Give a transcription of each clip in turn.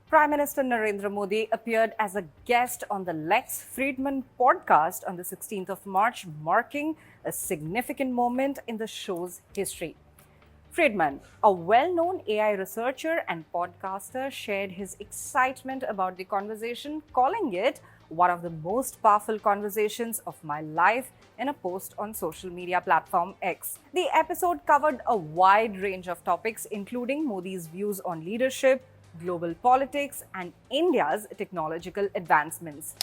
Prime Minister Narendra Modi appeared as a guest on the Lex Friedman podcast on the 16th of March, marking a significant moment in the show's history. Friedman, a well known AI researcher and podcaster, shared his excitement about the conversation, calling it one of the most powerful conversations of my life in a post on social media platform X. The episode covered a wide range of topics, including Modi's views on leadership, global politics, and India's technological advancements.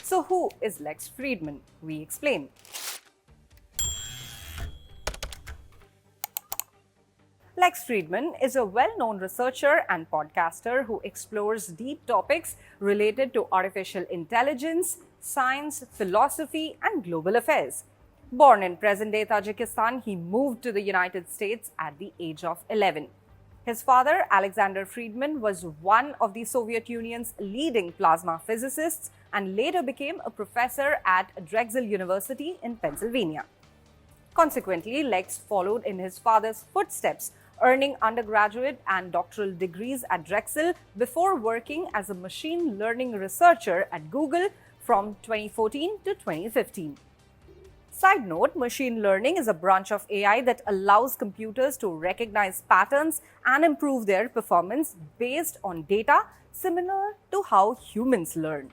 So, who is Lex Friedman? We explain. Lex Friedman is a well known researcher and podcaster who explores deep topics related to artificial intelligence, science, philosophy, and global affairs. Born in present day Tajikistan, he moved to the United States at the age of 11. His father, Alexander Friedman, was one of the Soviet Union's leading plasma physicists and later became a professor at Drexel University in Pennsylvania. Consequently, Lex followed in his father's footsteps, earning undergraduate and doctoral degrees at Drexel before working as a machine learning researcher at Google from 2014 to 2015. Side note, machine learning is a branch of AI that allows computers to recognize patterns and improve their performance based on data similar to how humans learn.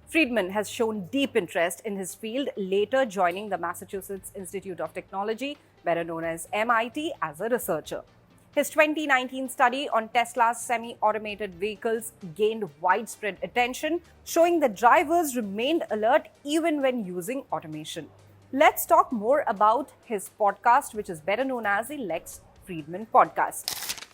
Friedman has shown deep interest in his field, later joining the Massachusetts Institute of Technology, better known as MIT, as a researcher. His 2019 study on Tesla's semi-automated vehicles gained widespread attention, showing that drivers remained alert even when using automation. Let's talk more about his podcast, which is better known as the Lex Friedman Podcast.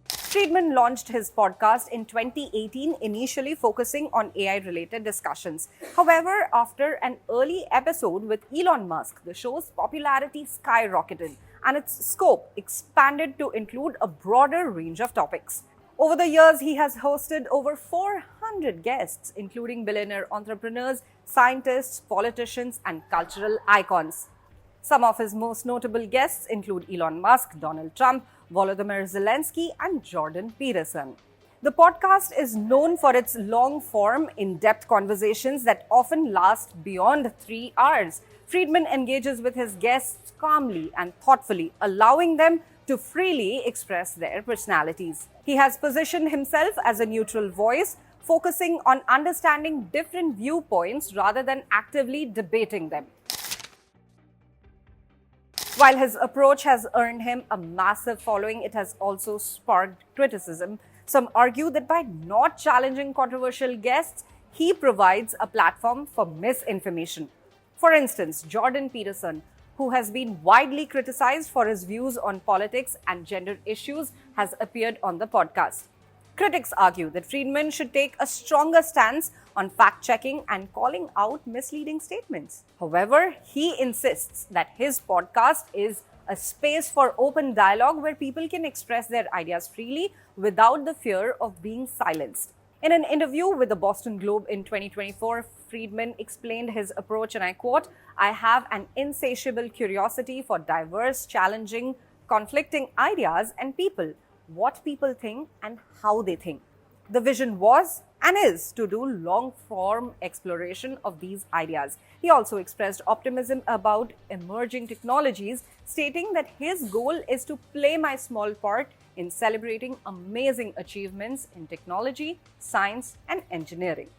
Friedman launched his podcast in 2018, initially focusing on AI-related discussions. However, after an early episode with Elon Musk, the show's popularity skyrocketed and its scope expanded to include a broader range of topics. Over the years, he has hosted over 400 guests, including billionaire entrepreneurs, scientists, politicians, and cultural icons. Some of his most notable guests include Elon Musk, Donald Trump, Volodymyr Zelensky, and Jordan Peterson. The podcast is known for its long-form, in-depth conversations that often last beyond 3 hours. Friedman engages with his guests calmly and thoughtfully, allowing them to freely express their personalities. He has positioned himself as a neutral voice, focusing on understanding different viewpoints rather than actively debating them. While his approach has earned him a massive following, it has also sparked criticism. Some argue that by not challenging controversial guests, he provides a platform for misinformation. For instance, Jordan Peterson, who has been widely criticized for his views on politics and gender issues, has appeared on the podcast. Critics argue that Friedman should take a stronger stance on fact-checking and calling out misleading statements. However, he insists that his podcast is a space for open dialogue where people can express their ideas freely without the fear of being silenced. In an interview with the Boston Globe in 2024, Friedman explained his approach, and I quote, "I have an insatiable curiosity for diverse, challenging, conflicting ideas and people, what people think and how they think. The vision was and is to do long-form exploration of these ideas." He also expressed optimism about emerging technologies, stating that his goal is to play my small part in celebrating amazing achievements in technology, science, and engineering.